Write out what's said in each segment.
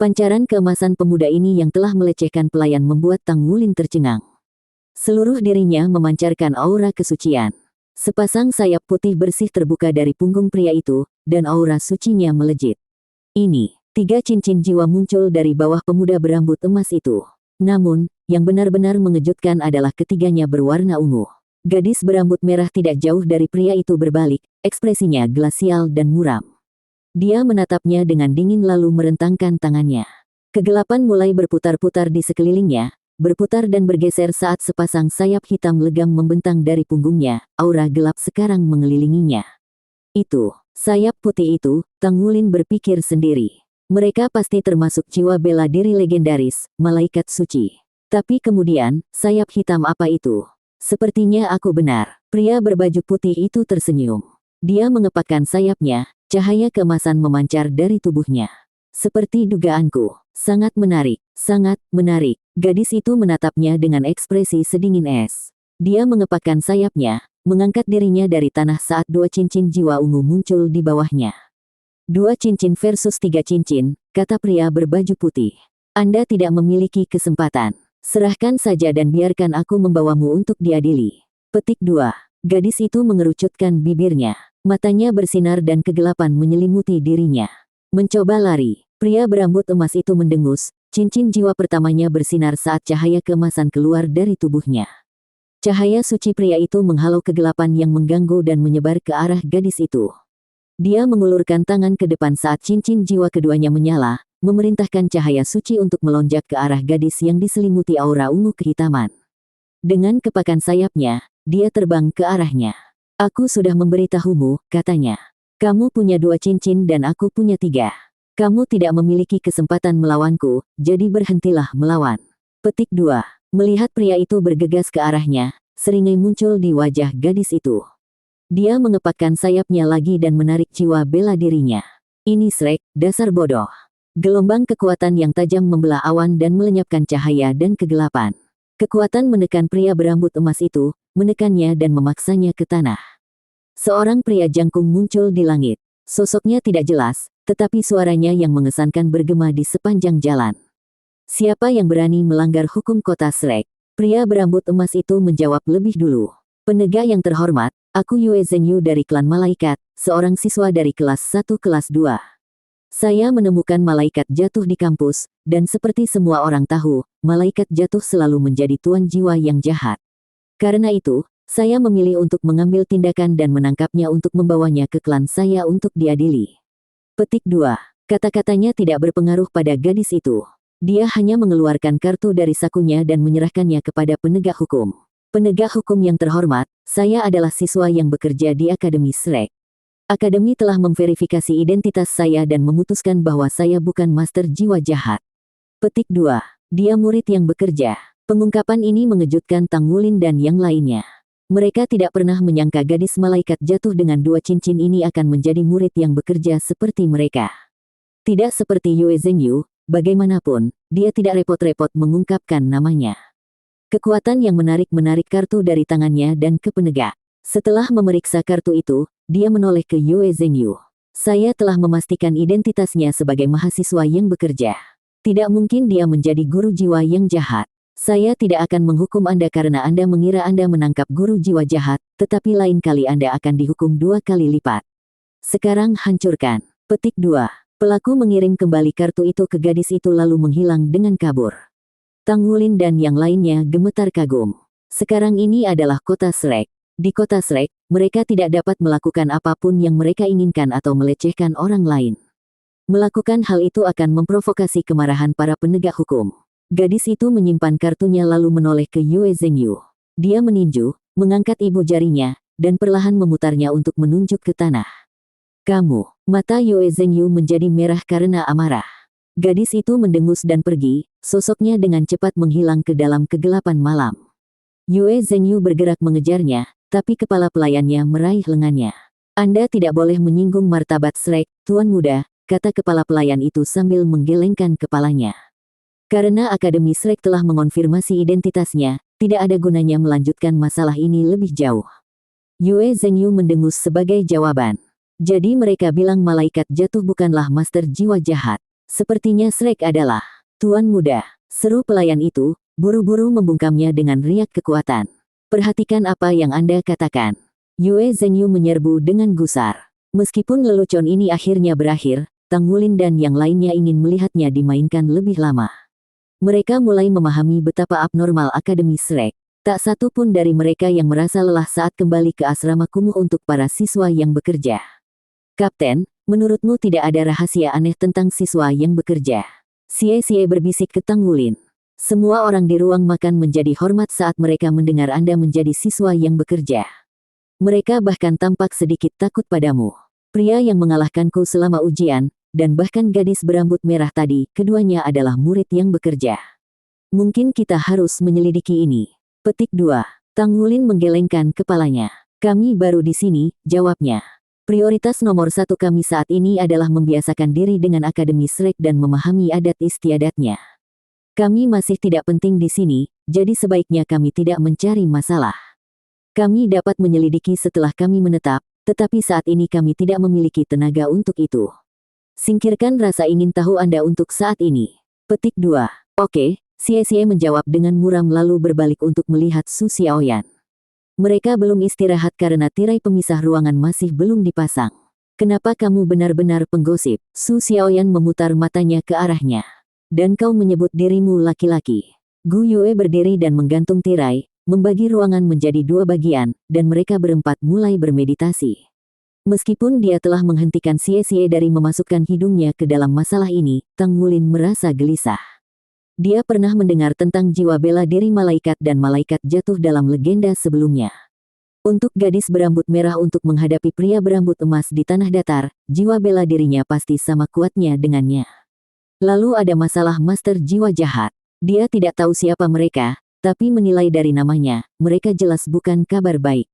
Pancaran keemasan pemuda ini yang telah melecehkan pelayan membuat Tang Wulin tercengang. Seluruh dirinya memancarkan aura kesucian. Sepasang sayap putih bersih terbuka dari punggung pria itu, dan aura sucinya melejit. Ini, 3 cincin jiwa muncul dari bawah pemuda berambut emas itu. Namun, yang benar-benar mengejutkan adalah ketiganya berwarna ungu. Gadis berambut merah tidak jauh dari pria itu berbalik, ekspresinya glasial dan muram. Dia menatapnya dengan dingin lalu merentangkan tangannya. Kegelapan mulai berputar-putar di sekelilingnya, berputar dan bergeser saat sepasang sayap hitam legam membentang dari punggungnya, aura gelap sekarang mengelilinginya. Itu, sayap putih itu, Tang Wulin berpikir sendiri. Mereka pasti termasuk jiwa bela diri legendaris, malaikat suci. Tapi kemudian, sayap hitam apa itu? Sepertinya aku benar. Pria berbaju putih itu tersenyum. Dia mengepakkan sayapnya, cahaya keemasan memancar dari tubuhnya. Seperti dugaanku, sangat menarik, sangat menarik. Gadis itu menatapnya dengan ekspresi sedingin es. Dia mengepakkan sayapnya, mengangkat dirinya dari tanah saat 2 cincin jiwa ungu muncul di bawahnya. 2 cincin versus 3 cincin, kata pria berbaju putih. Anda tidak memiliki kesempatan. Serahkan saja dan biarkan aku membawamu untuk diadili. Petik 2. Gadis itu mengerucutkan bibirnya. Matanya bersinar dan kegelapan menyelimuti dirinya. Mencoba lari, pria berambut emas itu mendengus, cincin jiwa pertamanya bersinar saat cahaya keemasan keluar dari tubuhnya. Cahaya suci pria itu menghalau kegelapan yang mengganggu dan menyebar ke arah gadis itu. Dia mengulurkan tangan ke depan saat cincin jiwa keduanya menyala, memerintahkan cahaya suci untuk melonjak ke arah gadis yang diselimuti aura ungu kehitaman. Dengan kepakan sayapnya, dia terbang ke arahnya. Aku sudah memberitahumu, katanya. Kamu punya 2 cincin dan aku punya 3. Kamu tidak memiliki kesempatan melawanku, jadi berhentilah melawan. Petik 2. Melihat pria itu bergegas ke arahnya, seringai muncul di wajah gadis itu. Dia mengepakkan sayapnya lagi dan menarik jiwa bela dirinya. Ini Shrek, dasar bodoh. Gelombang kekuatan yang tajam membelah awan dan melenyapkan cahaya dan kegelapan. Kekuatan menekan pria berambut emas itu, menekannya dan memaksanya ke tanah. Seorang pria jangkung muncul di langit. Sosoknya tidak jelas, tetapi suaranya yang mengesankan bergema di sepanjang jalan. Siapa yang berani melanggar hukum kota Shrek? Pria berambut emas itu menjawab lebih dulu. Penegak yang terhormat, aku Yue Zhengyu dari klan malaikat, seorang siswa dari kelas 1 kelas 2. Saya menemukan malaikat jatuh di kampus, dan seperti semua orang tahu, malaikat jatuh selalu menjadi tuan jiwa yang jahat. Karena itu, saya memilih untuk mengambil tindakan dan menangkapnya untuk membawanya ke klan saya untuk diadili. Petik 2. Kata-katanya tidak berpengaruh pada gadis itu. Dia hanya mengeluarkan kartu dari sakunya dan menyerahkannya kepada penegak hukum. Penegak hukum yang terhormat, saya adalah siswa yang bekerja di Akademi Shrek. Akademi telah memverifikasi identitas saya dan memutuskan bahwa saya bukan master jiwa jahat. Petik 2. Dia murid yang bekerja. Pengungkapan ini mengejutkan Tang Wulin dan yang lainnya. Mereka tidak pernah menyangka gadis malaikat jatuh dengan 2 cincin ini akan menjadi murid yang bekerja seperti mereka. Tidak seperti Yue Zhengyu, bagaimanapun, dia tidak repot-repot mengungkapkan namanya. Kekuatan yang menarik kartu dari tangannya dan ke penegak. Setelah memeriksa kartu itu, dia menoleh ke Yue Zhengyu. Saya telah memastikan identitasnya sebagai mahasiswa yang bekerja. Tidak mungkin dia menjadi guru jiwa yang jahat. Saya tidak akan menghukum Anda karena Anda mengira Anda menangkap guru jiwa jahat, tetapi lain kali Anda akan dihukum 2 kali lipat. Sekarang hancurkan. Petik 2. Pelaku mengirim kembali kartu itu ke gadis itu lalu menghilang dengan kabur. Tang Wulin dan yang lainnya gemetar kagum. Sekarang ini adalah kota Shrek. Di kota Shrek, mereka tidak dapat melakukan apapun yang mereka inginkan atau melecehkan orang lain. Melakukan hal itu akan memprovokasi kemarahan para penegak hukum. Gadis itu menyimpan kartunya lalu menoleh ke Yue Zhengyu. Dia meninju, mengangkat ibu jarinya, dan perlahan memutarnya untuk menunjuk ke tanah. Kamu, mata Yue Zhengyu menjadi merah karena amarah. Gadis itu mendengus dan pergi, sosoknya dengan cepat menghilang ke dalam kegelapan malam. Yue Zhengyu bergerak mengejarnya, tapi kepala pelayannya meraih lengannya. Anda tidak boleh menyinggung martabat Shrek, Tuan Muda, kata kepala pelayan itu sambil menggelengkan kepalanya. Karena Akademi Shrek telah mengonfirmasi identitasnya, tidak ada gunanya melanjutkan masalah ini lebih jauh. Yue Zhengyu mendengus sebagai jawaban. Jadi mereka bilang malaikat jatuh bukanlah master jiwa jahat. Sepertinya Shrek adalah tuan muda, seru pelayan itu, buru-buru membungkamnya dengan riak kekuatan. Perhatikan apa yang Anda katakan. Yue Zhengyu menyerbu dengan gusar. Meskipun lelucon ini akhirnya berakhir, Tang Wulin dan yang lainnya ingin melihatnya dimainkan lebih lama. Mereka mulai memahami betapa abnormal Akademi Shrek. Tak satu pun dari mereka yang merasa lelah saat kembali ke asrama kumuh untuk para siswa yang bekerja. Kapten, menurutmu tidak ada rahasia aneh tentang siswa yang bekerja? Xie berbisik ke Tang Wulin. Semua orang di ruang makan menjadi hormat saat mereka mendengar Anda menjadi siswa yang bekerja. Mereka bahkan tampak sedikit takut padamu. Pria yang mengalahkanku selama ujian, dan bahkan gadis berambut merah tadi, keduanya adalah murid yang bekerja. Mungkin kita harus menyelidiki ini. Petik 2. Tang Wulin menggelengkan kepalanya. Kami baru di sini, jawabnya. Prioritas nomor 1 kami saat ini adalah membiasakan diri dengan Akademi Shrek dan memahami adat istiadatnya. Kami masih tidak penting di sini, jadi sebaiknya kami tidak mencari masalah. Kami dapat menyelidiki setelah kami menetap, tetapi saat ini kami tidak memiliki tenaga untuk itu. Singkirkan rasa ingin tahu Anda untuk saat ini. Petik 2. Oke. Xie menjawab dengan muram lalu berbalik untuk melihat Su Xiaoyan. Mereka belum istirahat karena tirai pemisah ruangan masih belum dipasang. Kenapa kamu benar-benar penggosip? Su Xiaoyan memutar matanya ke arahnya. Dan kau menyebut dirimu laki-laki. Gu Yue berdiri dan menggantung tirai, membagi ruangan menjadi 2 bagian, dan mereka berempat mulai bermeditasi. Meskipun dia telah menghentikan Xie dari memasukkan hidungnya ke dalam masalah ini, Tang Wulin merasa gelisah. Dia pernah mendengar tentang jiwa bela diri malaikat dan malaikat jatuh dalam legenda sebelumnya. Untuk gadis berambut merah untuk menghadapi pria berambut emas di tanah datar, jiwa bela dirinya pasti sama kuatnya dengannya. Lalu ada masalah master jiwa jahat. Dia tidak tahu siapa mereka, tapi menilai dari namanya, mereka jelas bukan kabar baik.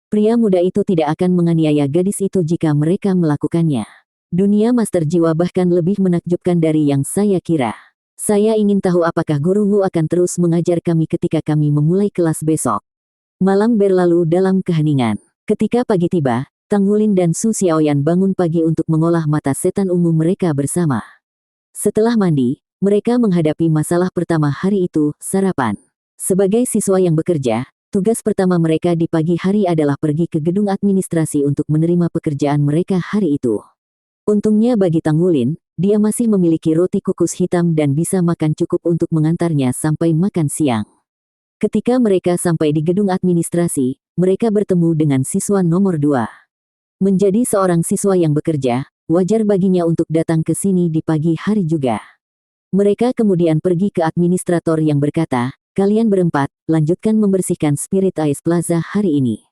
Pria muda itu tidak akan menganiaya gadis itu jika mereka melakukannya. Dunia master jiwa bahkan lebih menakjubkan dari yang saya kira. Saya ingin tahu apakah Guru Wu akan terus mengajar kami ketika kami memulai kelas besok. Malam berlalu dalam keheningan. Ketika pagi tiba, Tang Wulin dan Su Xiaoyan bangun pagi untuk mengolah mata setan ungu mereka bersama. Setelah mandi, mereka menghadapi masalah pertama hari itu, sarapan. Sebagai siswa yang bekerja, tugas pertama mereka di pagi hari adalah pergi ke gedung administrasi untuk menerima pekerjaan mereka hari itu. Untungnya bagi Tang Wulin, dia masih memiliki roti kukus hitam dan bisa makan cukup untuk mengantarnya sampai makan siang. Ketika mereka sampai di gedung administrasi, mereka bertemu dengan siswa nomor 2. Menjadi seorang siswa yang bekerja, wajar baginya untuk datang ke sini di pagi hari juga. Mereka kemudian pergi ke administrator yang berkata, kalian berempat, lanjutkan membersihkan Spirit Ice Plaza hari ini.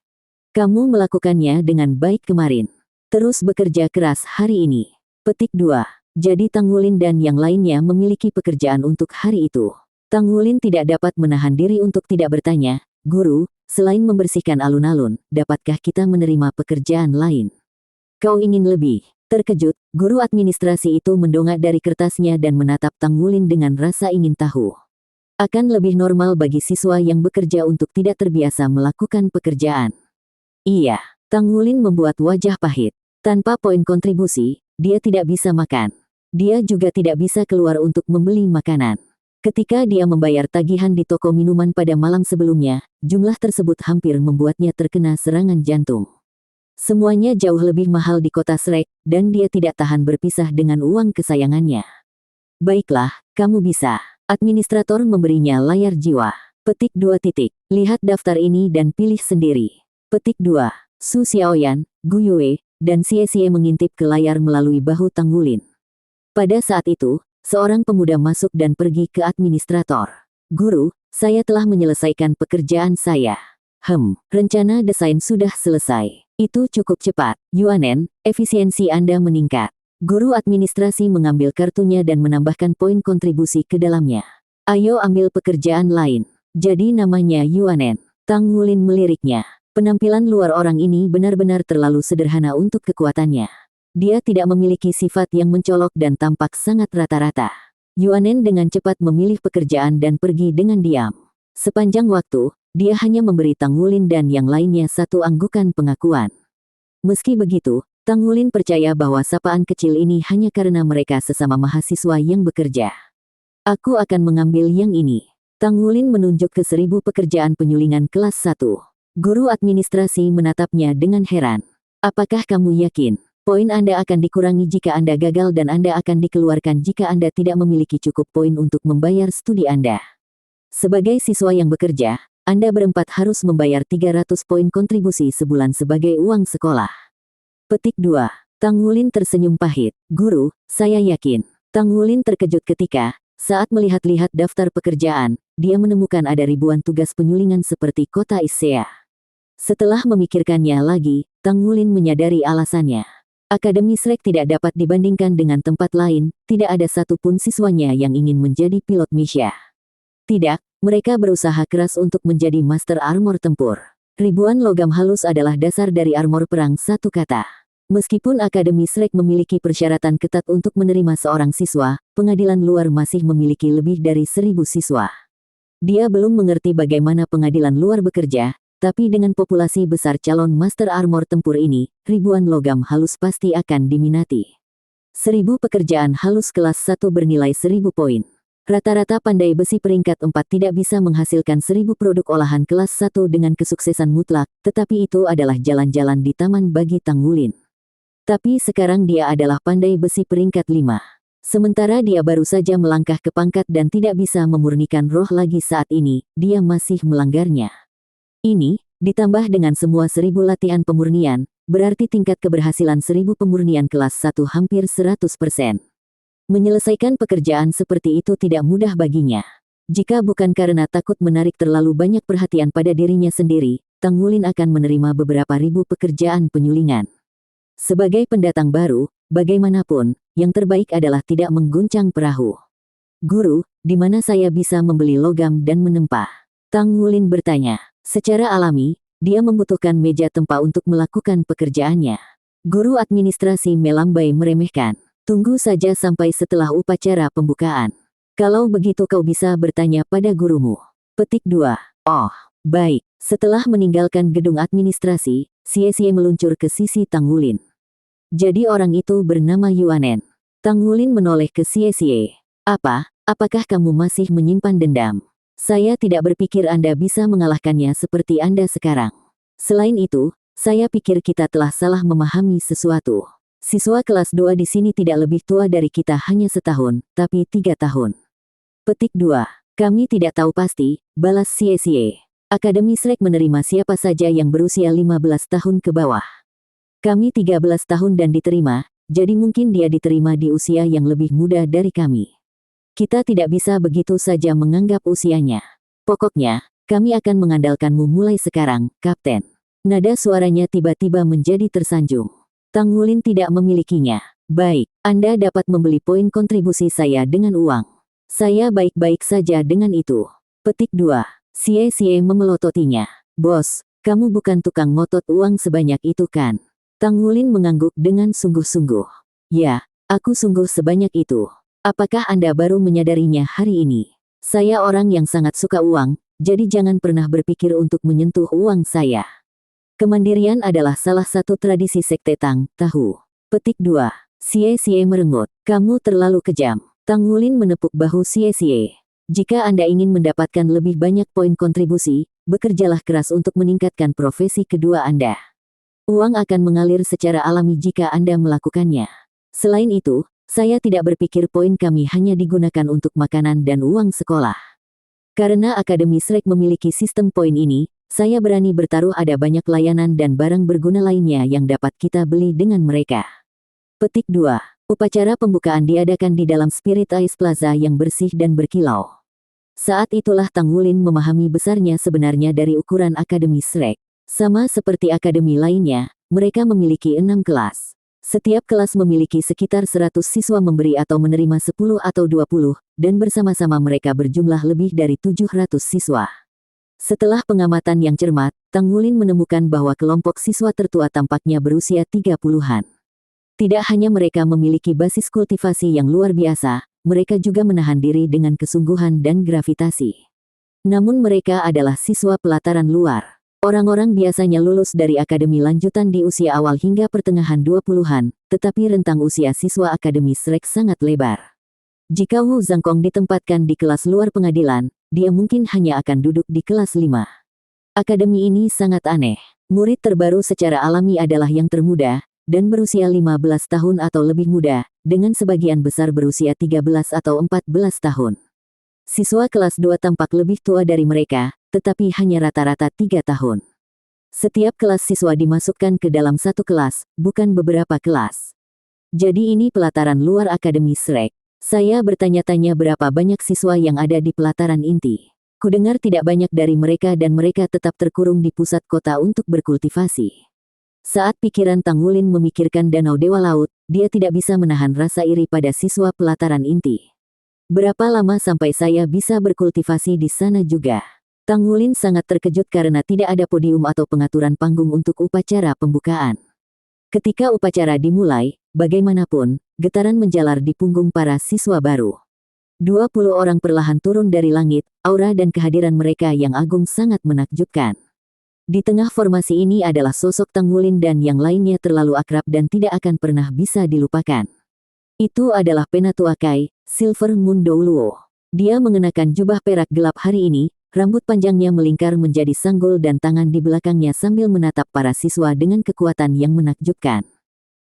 Kamu melakukannya dengan baik kemarin. Terus bekerja keras hari ini. Petik 2. Jadi Tang Wulin dan yang lainnya memiliki pekerjaan untuk hari itu. Tang Wulin tidak dapat menahan diri untuk tidak bertanya, Guru, selain membersihkan alun-alun, dapatkah kita menerima pekerjaan lain? Kau ingin lebih? Terkejut, guru administrasi itu mendongak dari kertasnya dan menatap Tang Wulin dengan rasa ingin tahu. Akan lebih normal bagi siswa yang bekerja untuk tidak terbiasa melakukan pekerjaan. Iya, Tang Wulin membuat wajah pahit. Tanpa poin kontribusi, dia tidak bisa makan. Dia juga tidak bisa keluar untuk membeli makanan. Ketika dia membayar tagihan di toko minuman pada malam sebelumnya, jumlah tersebut hampir membuatnya terkena serangan jantung. Semuanya jauh lebih mahal di kota Shrek, dan dia tidak tahan berpisah dengan uang kesayangannya. Baiklah, kamu bisa. Administrator memberinya layar jiwa. Petik 2 titik. Lihat daftar ini dan pilih sendiri. Petik 2. Su Xiaoyan, Gu Yue, dan Xie mengintip ke layar melalui bahu Tang Wulin. Pada saat itu, seorang pemuda masuk dan pergi ke administrator. Guru, saya telah menyelesaikan pekerjaan saya. Rencana desain sudah selesai. Itu cukup cepat. Yuanen, efisiensi Anda meningkat. Guru administrasi mengambil kartunya dan menambahkan poin kontribusi ke dalamnya. Ayo ambil pekerjaan lain. Jadi namanya Yuanen. Tang Wulin meliriknya. Penampilan luar orang ini benar-benar terlalu sederhana untuk kekuatannya. Dia tidak memiliki sifat yang mencolok dan tampak sangat rata-rata. Yuanen dengan cepat memilih pekerjaan dan pergi dengan diam. Sepanjang waktu, dia hanya memberi Tang Wulin dan yang lainnya satu anggukan pengakuan. Meski begitu, Tang Wulin percaya bahwa sapaan kecil ini hanya karena mereka sesama mahasiswa yang bekerja. Aku akan mengambil yang ini. Tang Wulin menunjuk ke 1000 pekerjaan penyulingan kelas 1. Guru administrasi menatapnya dengan heran. Apakah kamu yakin? Poin Anda akan dikurangi jika Anda gagal dan Anda akan dikeluarkan jika Anda tidak memiliki cukup poin untuk membayar studi Anda. Sebagai siswa yang bekerja, Anda berempat harus membayar 300 poin kontribusi sebulan sebagai uang sekolah. Petik 2. Tang Wulin tersenyum pahit. Guru, saya yakin. Tang Wulin terkejut ketika, saat melihat-lihat daftar pekerjaan, dia menemukan ada ribuan tugas penyulingan seperti kota Issea. Setelah memikirkannya lagi, Tang Wulin menyadari alasannya. Akademi Shrek tidak dapat dibandingkan dengan tempat lain, tidak ada satupun siswanya yang ingin menjadi pilot Misha. Tidak, mereka berusaha keras untuk menjadi master armor tempur. Ribuan logam halus adalah dasar dari armor perang satu kata. Meskipun Akademi Shrek memiliki persyaratan ketat untuk menerima seorang siswa, pengadilan luar masih memiliki lebih dari 1000 siswa. Dia belum mengerti bagaimana pengadilan luar bekerja, tapi dengan populasi besar calon master armor tempur ini, ribuan logam halus pasti akan diminati. 1000 pekerjaan halus kelas 1 bernilai 1000 poin. Rata-rata pandai besi peringkat 4 tidak bisa menghasilkan 1000 produk olahan kelas 1 dengan kesuksesan mutlak, tetapi itu adalah jalan-jalan di taman bagi Tang Wulin. Tapi sekarang dia adalah pandai besi peringkat 5. Sementara dia baru saja melangkah ke pangkat dan tidak bisa memurnikan roh lagi saat ini, dia masih melanggarnya. Ini, ditambah dengan semua 1000 latihan pemurnian, berarti tingkat keberhasilan 1000 pemurnian kelas 1 hampir 100%. Menyelesaikan pekerjaan seperti itu tidak mudah baginya. Jika bukan karena takut menarik terlalu banyak perhatian pada dirinya sendiri, Tang Wulin akan menerima beberapa ribu pekerjaan penyulingan. Sebagai pendatang baru, bagaimanapun, yang terbaik adalah tidak mengguncang perahu. Guru, di mana saya bisa membeli logam dan menempa? Tang Wulin bertanya. Secara alami, dia membutuhkan meja tempa untuk melakukan pekerjaannya. Guru administrasi melambai meremehkan. Tunggu saja sampai setelah upacara pembukaan. Kalau begitu kau bisa bertanya pada gurumu. Petik 2. Oh, baik. Setelah meninggalkan gedung administrasi, Xie meluncur ke sisi Tang Wulin. Jadi orang itu bernama Yuanen. Tang Wulin menoleh ke Xie. Apakah kamu masih menyimpan dendam? Saya tidak berpikir Anda bisa mengalahkannya seperti Anda sekarang. Selain itu, saya pikir kita telah salah memahami sesuatu. Siswa kelas 2 di sini tidak lebih tua dari kita hanya setahun, tapi 3 tahun. Petik 2. Kami tidak tahu pasti, balas Xie. Akademi Shrek menerima siapa saja yang berusia 15 tahun ke bawah. Kami 13 tahun dan diterima, jadi mungkin dia diterima di usia yang lebih muda dari kami. Kita tidak bisa begitu saja menganggap usianya. Pokoknya, kami akan mengandalkanmu mulai sekarang, Kapten. Nada suaranya tiba-tiba menjadi tersanjung. Tang Wulin tidak memilikinya. Baik, Anda dapat membeli poin kontribusi saya dengan uang. Saya baik-baik saja dengan itu. Petik 2. Xie memelototinya. Bos, kamu bukan tukang ngotot uang sebanyak itu kan? Tang Wulin mengangguk dengan sungguh-sungguh. Ya, aku sungguh sebanyak itu. Apakah Anda baru menyadarinya hari ini? Saya orang yang sangat suka uang, jadi jangan pernah berpikir untuk menyentuh uang saya. Kemandirian adalah salah satu tradisi sekte Tang, tahu. Petik 2. Xie merengut. Kamu terlalu kejam. Tang Wulin menepuk bahu Xie. Jika Anda ingin mendapatkan lebih banyak poin kontribusi, bekerjalah keras untuk meningkatkan profesi kedua Anda. Uang akan mengalir secara alami jika Anda melakukannya. Selain itu, saya tidak berpikir poin kami hanya digunakan untuk makanan dan uang sekolah. Karena Akademi Shrek memiliki sistem poin ini, saya berani bertaruh ada banyak layanan dan barang berguna lainnya yang dapat kita beli dengan mereka. Petik 2. Upacara pembukaan diadakan di dalam Spirit Ice Plaza yang bersih dan berkilau. Saat itulah Tang Wulin memahami besarnya sebenarnya dari ukuran Akademi Shrek. Sama seperti akademi lainnya, mereka memiliki 6 kelas. Setiap kelas memiliki sekitar 100 siswa memberi atau menerima 10 atau 20, dan bersama-sama mereka berjumlah lebih dari 700 siswa. Setelah pengamatan yang cermat, Tang Wulin menemukan bahwa kelompok siswa tertua tampaknya berusia 30-an. Tidak hanya mereka memiliki basis kultivasi yang luar biasa, mereka juga menahan diri dengan kesungguhan dan gravitasi. Namun mereka adalah siswa pelataran luar. Orang-orang biasanya lulus dari akademi lanjutan di usia awal hingga pertengahan 20-an, tetapi rentang usia siswa akademi Shrek sangat lebar. Jika Wu Zhangkong ditempatkan di kelas luar pengadilan, dia mungkin hanya akan duduk di kelas 5. Akademi ini sangat aneh. Murid terbaru secara alami adalah yang termuda, dan berusia 15 tahun atau lebih muda, dengan sebagian besar berusia 13 atau 14 tahun. Siswa kelas 2 tampak lebih tua dari mereka, tetapi hanya rata-rata 3 tahun. Setiap kelas siswa dimasukkan ke dalam satu kelas, bukan beberapa kelas. Jadi ini pelataran luar akademi Shrek. Saya bertanya-tanya berapa banyak siswa yang ada di pelataran inti. Kudengar tidak banyak dari mereka dan mereka tetap terkurung di pusat kota untuk berkultivasi. Saat pikiran Tang Wulin memikirkan Danau Dewa Laut, dia tidak bisa menahan rasa iri pada siswa pelataran inti. Berapa lama sampai saya bisa berkultivasi di sana juga? Tang Wulin sangat terkejut karena tidak ada podium atau pengaturan panggung untuk upacara pembukaan. Ketika upacara dimulai, bagaimanapun, getaran menjalar di punggung para siswa baru. 20 orang perlahan turun dari langit, aura dan kehadiran mereka yang agung sangat menakjubkan. Di tengah formasi ini adalah sosok Tang Wulin dan yang lainnya terlalu akrab dan tidak akan pernah bisa dilupakan. Itu adalah Penatua Kai, Silver Moon Douluo. Dia mengenakan jubah perak gelap hari ini, rambut panjangnya melingkar menjadi sanggul dan tangan di belakangnya sambil menatap para siswa dengan kekuatan yang menakjubkan.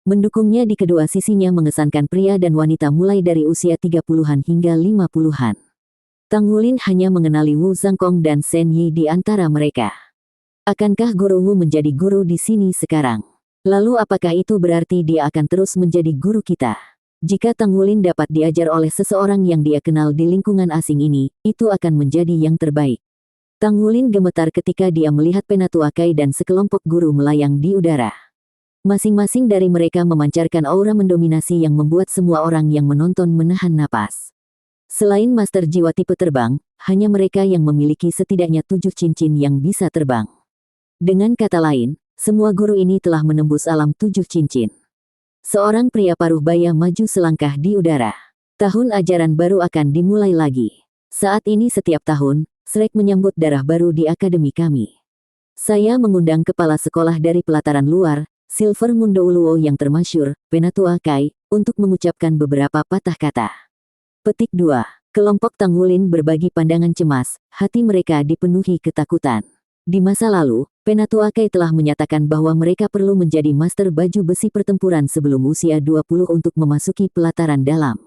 Mendukungnya di kedua sisinya mengesankan pria dan wanita mulai dari usia 30-an hingga 50-an. Tang Wulin hanya mengenali Wu Zhangkong dan Shen Yi di antara mereka. Akankah Guru Wu menjadi guru di sini sekarang? Lalu apakah itu berarti dia akan terus menjadi guru kita? Jika Tang Wulin dapat diajar oleh seseorang yang dia kenal di lingkungan asing ini, itu akan menjadi yang terbaik. Tang Wulin gemetar ketika dia melihat Penatua Kai dan sekelompok guru melayang di udara. Masing-masing dari mereka memancarkan aura mendominasi yang membuat semua orang yang menonton menahan napas. Selain master jiwa tipe terbang, hanya mereka yang memiliki setidaknya 7 cincin yang bisa terbang. Dengan kata lain, semua guru ini telah menembus alam 7 cincin. Seorang pria paruh baya maju selangkah di udara. Tahun ajaran baru akan dimulai lagi. Saat ini setiap tahun, Shrek menyambut darah baru di akademi kami. Saya mengundang kepala sekolah dari pelataran luar, Silver Moon Douluo yang termasyur, Penatua Kai, untuk mengucapkan beberapa patah kata. Petik 2. Kelompok Tang Wulin berbagi pandangan cemas, hati mereka dipenuhi ketakutan. Di masa lalu, Penatua Kai telah menyatakan bahwa mereka perlu menjadi master baju besi pertempuran sebelum usia 20 untuk memasuki pelataran dalam.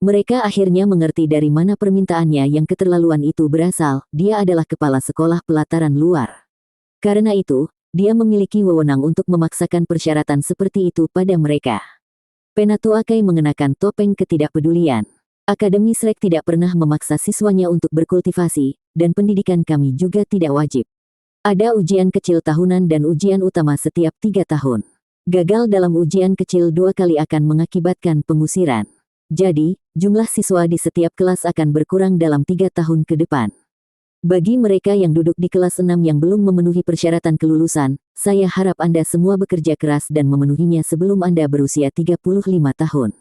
Mereka akhirnya mengerti dari mana permintaannya yang keterlaluan itu berasal, dia adalah kepala sekolah pelataran luar. Karena itu, dia memiliki wewenang untuk memaksakan persyaratan seperti itu pada mereka. Penatua Kai mengenakan topeng ketidakpedulian. Akademi Shrek tidak pernah memaksa siswanya untuk berkultivasi, dan pendidikan kami juga tidak wajib. Ada ujian kecil tahunan dan ujian utama setiap 3 tahun. Gagal dalam ujian kecil 2 kali akan mengakibatkan pengusiran. Jadi, jumlah siswa di setiap kelas akan berkurang dalam 3 tahun ke depan. Bagi mereka yang duduk di kelas 6 yang belum memenuhi persyaratan kelulusan, saya harap Anda semua bekerja keras dan memenuhinya sebelum Anda berusia 35 tahun.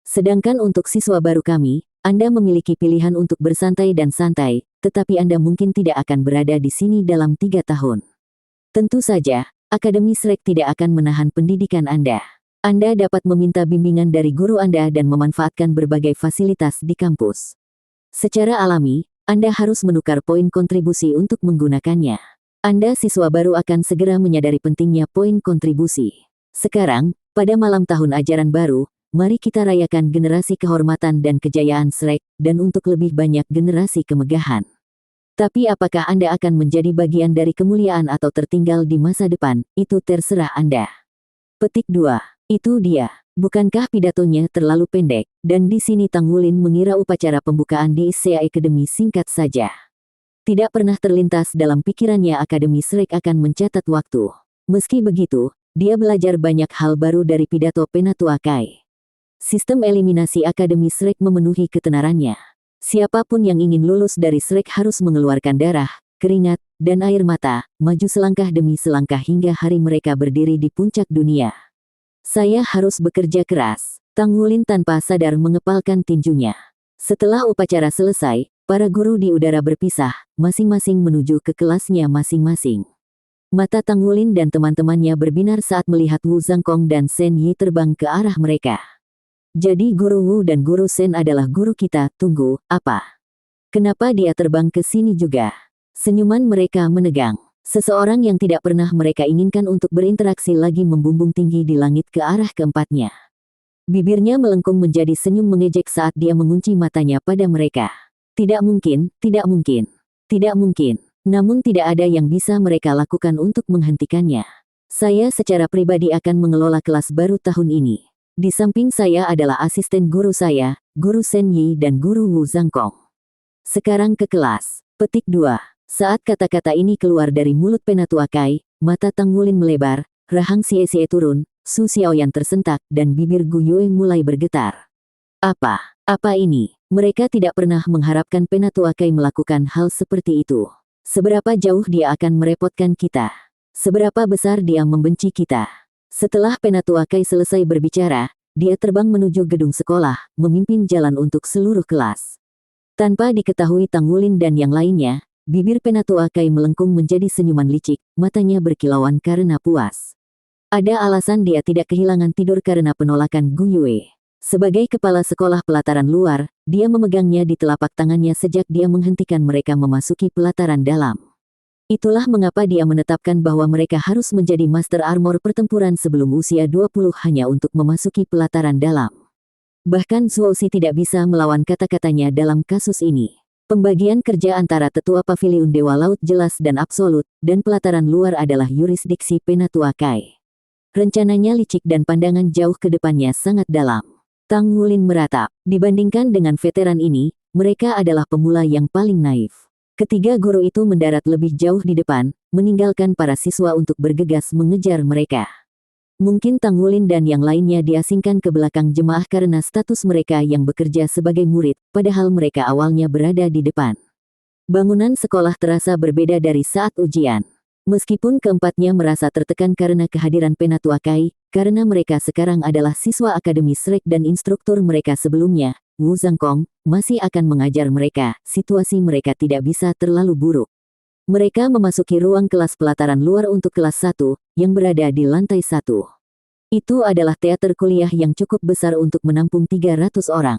Sedangkan untuk siswa baru kami, Anda memiliki pilihan untuk bersantai dan santai, tetapi Anda mungkin tidak akan berada di sini dalam 3 tahun. Tentu saja, Akademi Shrek tidak akan menahan pendidikan Anda. Anda dapat meminta bimbingan dari guru Anda dan memanfaatkan berbagai fasilitas di kampus. Secara alami, Anda harus menukar poin kontribusi untuk menggunakannya. Anda siswa baru akan segera menyadari pentingnya poin kontribusi. Sekarang, pada malam tahun ajaran baru, mari kita rayakan generasi kehormatan dan kejayaan Shrek, dan untuk lebih banyak generasi kemegahan. Tapi apakah Anda akan menjadi bagian dari kemuliaan atau tertinggal di masa depan, itu terserah Anda. Petik 2. Itu dia. Bukankah pidatonya terlalu pendek? Dan di sini Tang Wulin mengira upacara pembukaan di Issei Academy singkat saja. Tidak pernah terlintas dalam pikirannya Akademi Shrek akan mencatat waktu. Meski begitu, dia belajar banyak hal baru dari pidato Penatua Kai. Sistem eliminasi Akademi Shrek memenuhi ketenarannya. Siapapun yang ingin lulus dari Shrek harus mengeluarkan darah, keringat, dan air mata, maju selangkah demi selangkah hingga hari mereka berdiri di puncak dunia. Saya harus bekerja keras. Tang Wulin tanpa sadar mengepalkan tinjunya. Setelah upacara selesai, para guru di udara berpisah, masing-masing menuju ke kelasnya masing-masing. Mata Tang Wulin dan teman-temannya berbinar saat melihat Wu Zhangkong dan Shen Yi terbang ke arah mereka. Jadi Guru Wu dan Guru Shen adalah guru kita, tunggu, apa? Kenapa dia terbang ke sini juga? Senyuman mereka menegang. Seseorang yang tidak pernah mereka inginkan untuk berinteraksi lagi membumbung tinggi di langit ke arah keempatnya. Bibirnya melengkung menjadi senyum mengejek saat dia mengunci matanya pada mereka. Tidak mungkin, tidak mungkin, tidak mungkin. Namun tidak ada yang bisa mereka lakukan untuk menghentikannya. Saya secara pribadi akan mengelola kelas baru tahun ini. Di samping saya adalah asisten guru saya, Guru Shen Yi dan Guru Wu Zhangkong. Sekarang ke kelas. Petik 2. Saat kata-kata ini keluar dari mulut Penatua Kai, mata Tang Wulin melebar, rahang Xie turun, Su Xiaoyan tersentak dan bibir Gu Yue mulai bergetar. Apa ini? Mereka tidak pernah mengharapkan Penatua Kai melakukan hal seperti itu. Seberapa jauh dia akan merepotkan kita? Seberapa besar dia membenci kita? Setelah Penatua Kai selesai berbicara, dia terbang menuju gedung sekolah, memimpin jalan untuk seluruh kelas. Tanpa diketahui Tang Wulin dan yang lainnya, bibir Penatua Kai melengkung menjadi senyuman licik, matanya berkilauan karena puas. Ada alasan dia tidak kehilangan tidur karena penolakan Gu Yue. Sebagai kepala sekolah pelataran luar, dia memegangnya di telapak tangannya sejak dia menghentikan mereka memasuki pelataran dalam. Itulah mengapa dia menetapkan bahwa mereka harus menjadi Master Armor pertempuran sebelum usia 20 hanya untuk memasuki pelataran dalam. Bahkan Zuoxi tidak bisa melawan kata-katanya dalam kasus ini. Pembagian kerja antara tetua Paviliun Dewa Laut jelas dan absolut, dan pelataran luar adalah yurisdiksi Penatua Kai. Rencananya licik dan pandangan jauh ke depannya sangat dalam. Tang Wulin meratap. Dibandingkan dengan veteran ini, mereka adalah pemula yang paling naif. Ketiga guru itu mendarat lebih jauh di depan, meninggalkan para siswa untuk bergegas mengejar mereka. Mungkin Tang Wulin dan yang lainnya diasingkan ke belakang jemaah karena status mereka yang bekerja sebagai murid, padahal mereka awalnya berada di depan. Bangunan sekolah terasa berbeda dari saat ujian. Meskipun keempatnya merasa tertekan karena kehadiran Penatua Kai, karena mereka sekarang adalah siswa Akademi Shrek dan instruktur mereka sebelumnya, Wu Zhangkong, masih akan mengajar mereka, situasi mereka tidak bisa terlalu buruk. Mereka memasuki ruang kelas pelataran luar untuk kelas 1, yang berada di lantai 1. Itu adalah teater kuliah yang cukup besar untuk menampung 300 orang.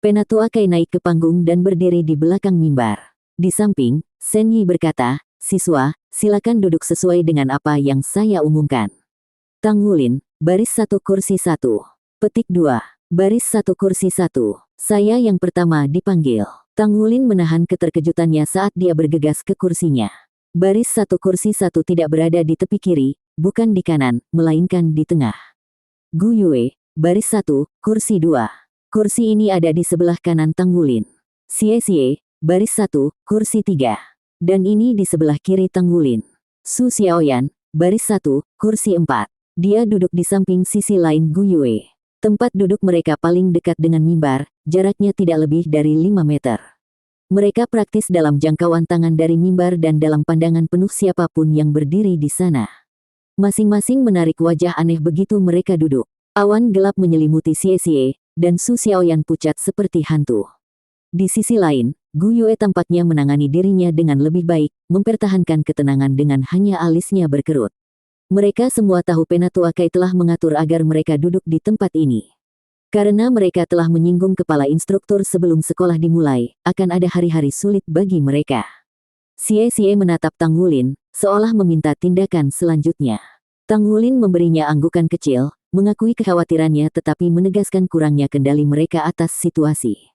Penatua Kai naik ke panggung dan berdiri di belakang mimbar. Di samping, Shen Yi berkata, "Siswa, silakan duduk sesuai dengan apa yang saya umumkan." Tang Wulin, baris 1 kursi 1. Petik 2. Baris 1 kursi 1. Saya yang pertama dipanggil. Tang Wulin menahan keterkejutannya saat dia bergegas ke kursinya. Baris 1 kursi 1 tidak berada di tepi kiri, bukan di kanan, melainkan di tengah. Gu Yue, baris 1, kursi 2. Kursi ini ada di sebelah kanan Tang Wulin. Xie, baris 1, kursi 3. Dan ini di sebelah kiri Tang Wulin. Su Xiaoyan, baris 1, kursi 4. Dia duduk di samping sisi lain Gu Yue. Tempat duduk mereka paling dekat dengan mimbar, jaraknya tidak lebih dari 5 meter. Mereka praktis dalam jangkauan tangan dari mimbar dan dalam pandangan penuh siapapun yang berdiri di sana. Masing-masing menarik wajah aneh begitu mereka duduk. Awan gelap menyelimuti Xie, dan Su Xiaoyan pucat seperti hantu. Di sisi lain, Gu Yue tampaknya menangani dirinya dengan lebih baik, mempertahankan ketenangan dengan hanya alisnya berkerut. Mereka semua tahu Penatua Kai telah mengatur agar mereka duduk di tempat ini. Karena mereka telah menyinggung kepala instruktur sebelum sekolah dimulai, akan ada hari-hari sulit bagi mereka. Xie menatap Tang Wulin, seolah meminta tindakan selanjutnya. Tang Wulin memberinya anggukan kecil, mengakui kekhawatirannya tetapi menegaskan kurangnya kendali mereka atas situasi.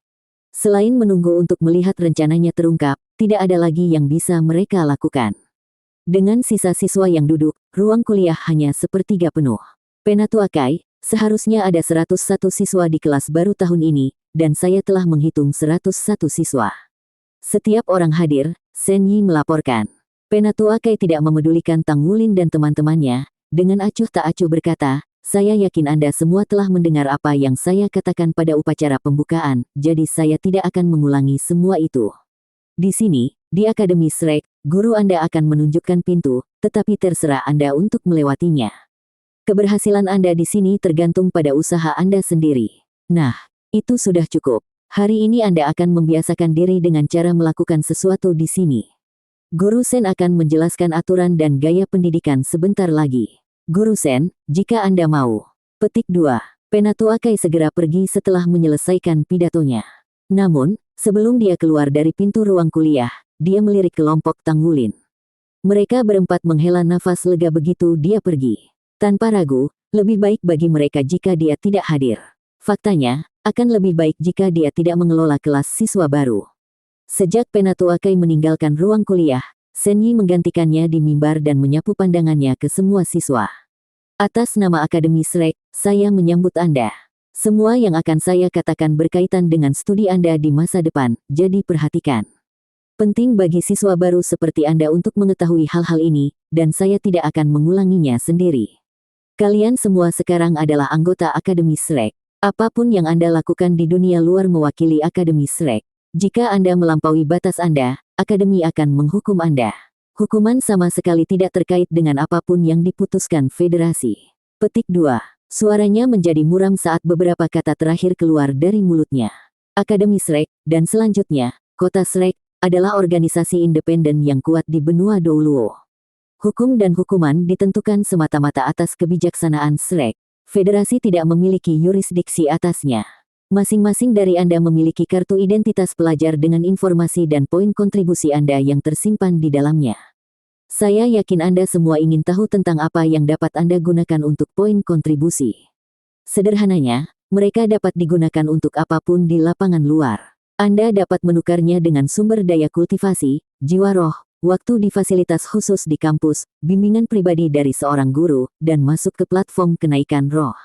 Selain menunggu untuk melihat rencananya terungkap, tidak ada lagi yang bisa mereka lakukan. Dengan sisa siswa yang duduk, ruang kuliah hanya sepertiga penuh. Penatua Kai, seharusnya ada 101 siswa di kelas baru tahun ini, dan saya telah menghitung 101 siswa. Setiap orang hadir, Shen Yi melaporkan. Penatua Kai tidak memedulikan Tang Wulin dan teman-temannya, dengan acuh tak acuh berkata, "Saya yakin Anda semua telah mendengar apa yang saya katakan pada upacara pembukaan, jadi saya tidak akan mengulangi semua itu. Di sini, di Akademi Shrek, guru Anda akan menunjukkan pintu, tetapi terserah Anda untuk melewatinya. Keberhasilan Anda di sini tergantung pada usaha Anda sendiri. Nah, itu sudah cukup. Hari ini Anda akan membiasakan diri dengan cara melakukan sesuatu di sini." Guru Sen akan menjelaskan aturan dan gaya pendidikan sebentar lagi. Guru Sen, jika Anda mau. Petik 2. Penatua Kai segera pergi setelah menyelesaikan pidatonya. Namun, sebelum dia keluar dari pintu ruang kuliah, dia melirik kelompok Tang Wulin. Mereka berempat menghela nafas lega begitu dia pergi. Tanpa ragu, lebih baik bagi mereka jika dia tidak hadir. Faktanya, akan lebih baik jika dia tidak mengelola kelas siswa baru. Sejak Penatua Kai meninggalkan ruang kuliah, Sen Yi menggantikannya di mimbar dan menyapu pandangannya ke semua siswa. Atas nama Akademi Shrek, saya menyambut Anda. Semua yang akan saya katakan berkaitan dengan studi Anda di masa depan, jadi perhatikan. Penting bagi siswa baru seperti Anda untuk mengetahui hal-hal ini, dan saya tidak akan mengulanginya sendiri. Kalian semua sekarang adalah anggota Akademi Shrek. Apapun yang Anda lakukan di dunia luar mewakili Akademi Shrek. Jika Anda melampaui batas Anda, Akademi akan menghukum Anda. Hukuman sama sekali tidak terkait dengan apapun yang diputuskan federasi. Petik 2. Suaranya menjadi muram saat beberapa kata terakhir keluar dari mulutnya. Akademi Shrek, dan selanjutnya, Kota Shrek, adalah organisasi independen yang kuat di benua Douluo. Hukum dan hukuman ditentukan semata-mata atas kebijaksanaan Shrek. Federasi tidak memiliki yurisdiksi atasnya. Masing-masing dari Anda memiliki kartu identitas pelajar dengan informasi dan poin kontribusi Anda yang tersimpan di dalamnya. Saya yakin Anda semua ingin tahu tentang apa yang dapat Anda gunakan untuk poin kontribusi. Sederhananya, mereka dapat digunakan untuk apapun di lapangan luar. Anda dapat menukarnya dengan sumber daya kultivasi, jiwa roh, waktu di fasilitas khusus di kampus, bimbingan pribadi dari seorang guru, dan masuk ke platform kenaikan roh.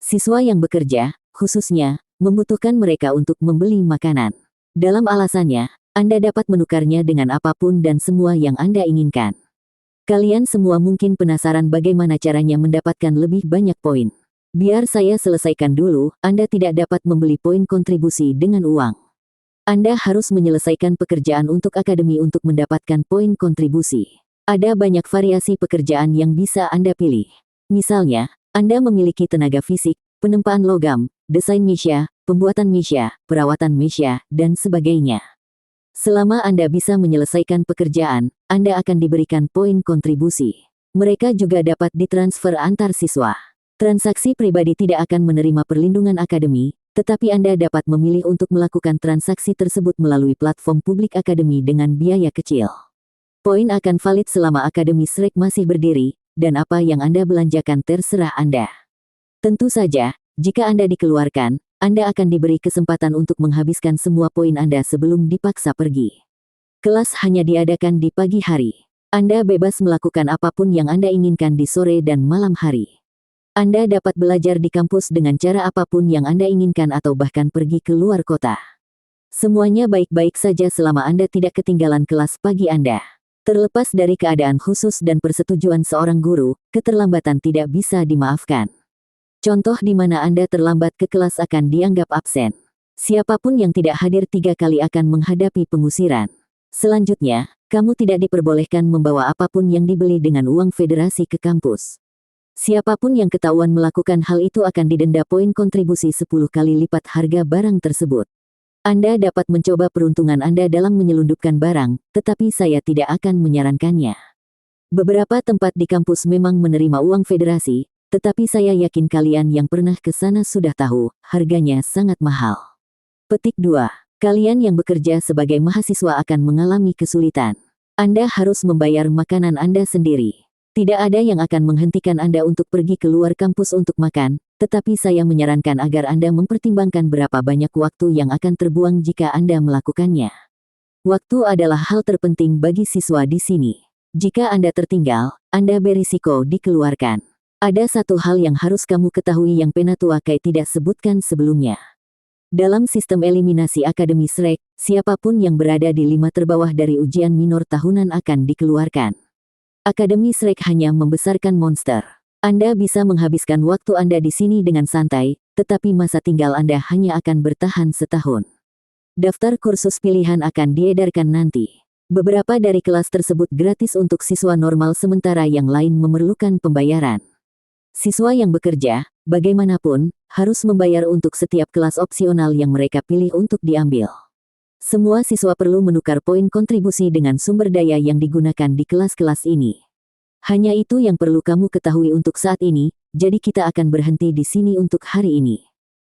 Siswa yang bekerja, khususnya, membutuhkan mereka untuk membeli makanan. Dalam alasannya, Anda dapat menukarnya dengan apapun dan semua yang Anda inginkan. Kalian semua mungkin penasaran bagaimana caranya mendapatkan lebih banyak poin. Biar saya selesaikan dulu, Anda tidak dapat membeli poin kontribusi dengan uang. Anda harus menyelesaikan pekerjaan untuk akademi untuk mendapatkan poin kontribusi. Ada banyak variasi pekerjaan yang bisa Anda pilih. Misalnya, Anda memiliki tenaga fisik, penempaan logam, desain misya, pembuatan misya, perawatan misya, dan sebagainya. Selama Anda bisa menyelesaikan pekerjaan, Anda akan diberikan poin kontribusi. Mereka juga dapat ditransfer antar siswa. Transaksi pribadi tidak akan menerima perlindungan akademi, tetapi Anda dapat memilih untuk melakukan transaksi tersebut melalui platform publik akademi dengan biaya kecil. Poin akan valid selama Akademi Shrek masih berdiri, dan apa yang Anda belanjakan terserah Anda. Tentu saja, jika Anda dikeluarkan, Anda akan diberi kesempatan untuk menghabiskan semua poin Anda sebelum dipaksa pergi. Kelas hanya diadakan di pagi hari. Anda bebas melakukan apapun yang Anda inginkan di sore dan malam hari. Anda dapat belajar di kampus dengan cara apapun yang Anda inginkan atau bahkan pergi ke luar kota. Semuanya baik-baik saja selama Anda tidak ketinggalan kelas pagi Anda. Terlepas dari keadaan khusus dan persetujuan seorang guru, keterlambatan tidak bisa dimaafkan. Contoh di mana Anda terlambat ke kelas akan dianggap absen. Siapapun yang tidak hadir 3 kali akan menghadapi pengusiran. Selanjutnya, kamu tidak diperbolehkan membawa apapun yang dibeli dengan uang federasi ke kampus. Siapapun yang ketahuan melakukan hal itu akan didenda poin kontribusi 10 kali lipat harga barang tersebut. Anda dapat mencoba peruntungan Anda dalam menyelundupkan barang, tetapi saya tidak akan menyarankannya. Beberapa tempat di kampus memang menerima uang federasi, tetapi saya yakin kalian yang pernah ke sana sudah tahu, harganya sangat mahal. Petik 2. Kalian yang bekerja sebagai mahasiswa akan mengalami kesulitan. Anda harus membayar makanan Anda sendiri. Tidak ada yang akan menghentikan Anda untuk pergi keluar kampus untuk makan, tetapi saya menyarankan agar Anda mempertimbangkan berapa banyak waktu yang akan terbuang jika Anda melakukannya. Waktu adalah hal terpenting bagi siswa di sini. Jika Anda tertinggal, Anda berisiko dikeluarkan. Ada satu hal yang harus kamu ketahui yang Penatua Kai tidak sebutkan sebelumnya. Dalam sistem eliminasi Akademi Shrek, siapapun yang berada di 5 terbawah dari ujian minor tahunan akan dikeluarkan. Akademi Shrek hanya membesarkan monster. Anda bisa menghabiskan waktu Anda di sini dengan santai, tetapi masa tinggal Anda hanya akan bertahan setahun. Daftar kursus pilihan akan diedarkan nanti. Beberapa dari kelas tersebut gratis untuk siswa normal sementara yang lain memerlukan pembayaran. Siswa yang bekerja, bagaimanapun, harus membayar untuk setiap kelas opsional yang mereka pilih untuk diambil. Semua siswa perlu menukar poin kontribusi dengan sumber daya yang digunakan di kelas-kelas ini. Hanya itu yang perlu kamu ketahui untuk saat ini, jadi kita akan berhenti di sini untuk hari ini.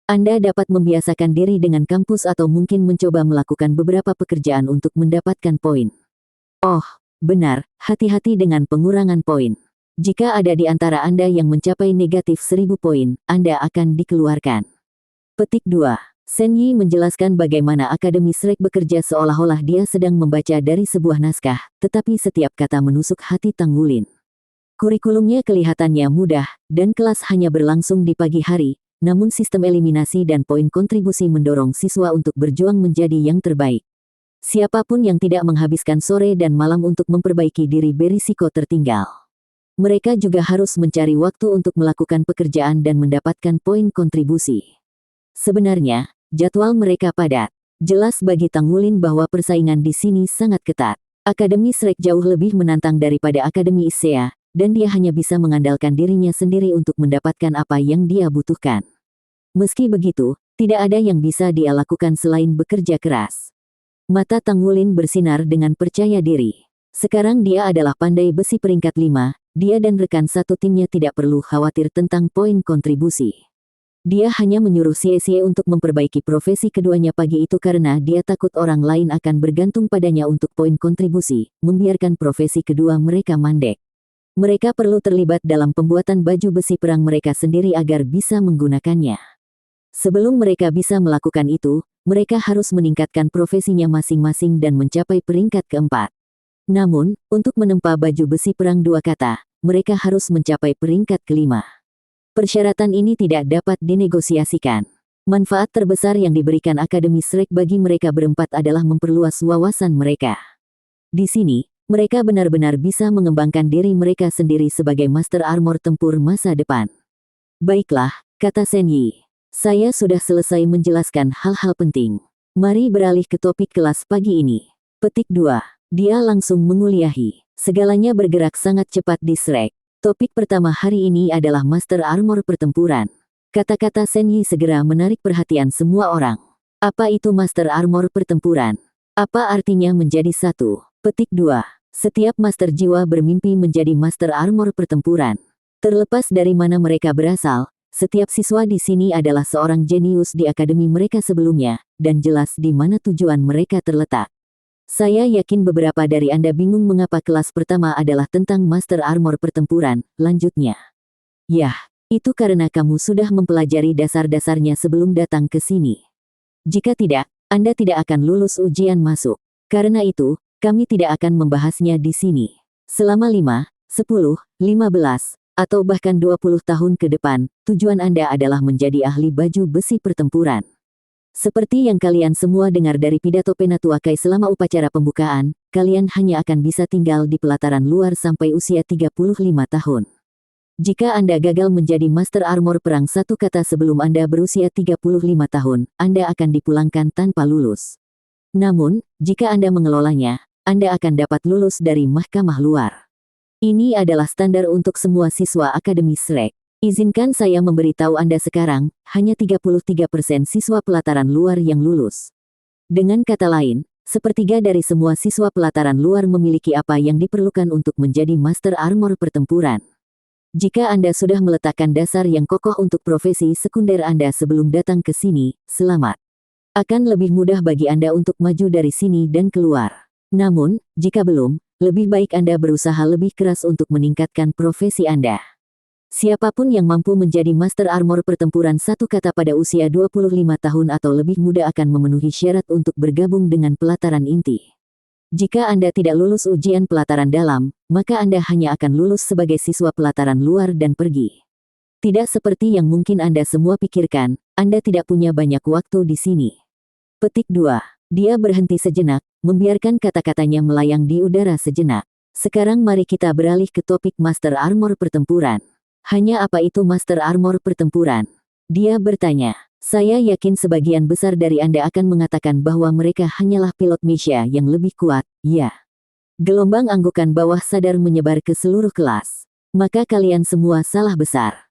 Anda dapat membiasakan diri dengan kampus atau mungkin mencoba melakukan beberapa pekerjaan untuk mendapatkan poin. Oh, benar, hati-hati dengan pengurangan poin. Jika ada di antara Anda yang mencapai negatif 1000 poin, Anda akan dikeluarkan. Petik 2. Sen Yi menjelaskan bagaimana Akademi Shrek bekerja seolah-olah dia sedang membaca dari sebuah naskah, tetapi setiap kata menusuk hati Tang Wulin. Kurikulumnya kelihatannya mudah, dan kelas hanya berlangsung di pagi hari, namun sistem eliminasi dan poin kontribusi mendorong siswa untuk berjuang menjadi yang terbaik. Siapapun yang tidak menghabiskan sore dan malam untuk memperbaiki diri berisiko tertinggal. Mereka juga harus mencari waktu untuk melakukan pekerjaan dan mendapatkan poin kontribusi. Sebenarnya, jadwal mereka padat. Jelas bagi Tang Wulin bahwa persaingan di sini sangat ketat. Akademi Shrek jauh lebih menantang daripada Akademi Isea, dan dia hanya bisa mengandalkan dirinya sendiri untuk mendapatkan apa yang dia butuhkan. Meski begitu, tidak ada yang bisa dia lakukan selain bekerja keras. Mata Tang Wulin bersinar dengan percaya diri. Sekarang dia adalah pandai besi peringkat 5, dia dan rekan satu timnya tidak perlu khawatir tentang poin kontribusi. Dia hanya menyuruh Xie untuk memperbaiki profesi keduanya pagi itu karena dia takut orang lain akan bergantung padanya untuk poin kontribusi, membiarkan profesi kedua mereka mandek. Mereka perlu terlibat dalam pembuatan baju besi perang mereka sendiri agar bisa menggunakannya. Sebelum mereka bisa melakukan itu, mereka harus meningkatkan profesinya masing-masing dan mencapai peringkat keempat. Namun, untuk menempa baju besi perang dua kata, mereka harus mencapai peringkat kelima. Persyaratan ini tidak dapat dinegosiasikan. Manfaat terbesar yang diberikan Akademi Shrek bagi mereka berempat adalah memperluas wawasan mereka. Di sini, mereka benar-benar bisa mengembangkan diri mereka sendiri sebagai Master Armor tempur masa depan. Baiklah, kata Sen Yi. Saya sudah selesai menjelaskan hal-hal penting. Mari beralih ke topik kelas pagi ini. Petik 2. Dia langsung menguliahi. Segalanya bergerak sangat cepat di Shrek. Topik pertama hari ini adalah Master Armor pertempuran. Kata-kata Sen Yi segera menarik perhatian semua orang. Apa itu Master Armor pertempuran? Apa artinya menjadi satu? Petik 2. Setiap Master Jiwa bermimpi menjadi Master Armor pertempuran. Terlepas dari mana mereka berasal, setiap siswa di sini adalah seorang jenius di akademi mereka sebelumnya, dan jelas di mana tujuan mereka terletak. Saya yakin beberapa dari Anda bingung mengapa kelas pertama adalah tentang Master Armor pertempuran, lanjutnya. Yah, itu karena kamu sudah mempelajari dasar-dasarnya sebelum datang ke sini. Jika tidak, Anda tidak akan lulus ujian masuk. Karena itu, kami tidak akan membahasnya di sini. Selama 5, 10, 15, atau bahkan 20 tahun ke depan, tujuan Anda adalah menjadi ahli baju besi pertempuran. Seperti yang kalian semua dengar dari pidato Penatua Kai selama upacara pembukaan, kalian hanya akan bisa tinggal di pelataran luar sampai usia 35 tahun. Jika Anda gagal menjadi Master Armor perang satu kata sebelum Anda berusia 35 tahun, Anda akan dipulangkan tanpa lulus. Namun, jika Anda mengelolanya, Anda akan dapat lulus dari mahkamah luar. Ini adalah standar untuk semua siswa Akademi Shrek. Izinkan saya memberitahu Anda sekarang, hanya 33% siswa pelataran luar yang lulus. Dengan kata lain, sepertiga dari semua siswa pelataran luar memiliki apa yang diperlukan untuk menjadi Master Armor pertempuran. Jika Anda sudah meletakkan dasar yang kokoh untuk profesi sekunder Anda sebelum datang ke sini, selamat. Akan lebih mudah bagi Anda untuk maju dari sini dan keluar. Namun, jika belum, lebih baik Anda berusaha lebih keras untuk meningkatkan profesi Anda. Siapapun yang mampu menjadi Master Armor pertempuran satu kata pada usia 25 tahun atau lebih muda akan memenuhi syarat untuk bergabung dengan pelataran inti. Jika Anda tidak lulus ujian pelataran dalam, maka Anda hanya akan lulus sebagai siswa pelataran luar dan pergi. Tidak seperti yang mungkin Anda semua pikirkan, Anda tidak punya banyak waktu di sini. Petik 2. Dia berhenti sejenak, membiarkan kata-katanya melayang di udara sejenak. Sekarang mari kita beralih ke topik Master Armor pertempuran. Hanya apa itu Master Armor pertempuran? Dia bertanya. Saya yakin sebagian besar dari Anda akan mengatakan bahwa mereka hanyalah pilot Misha yang lebih kuat, ya. Gelombang anggukan bawah sadar menyebar ke seluruh kelas. Maka kalian semua salah besar.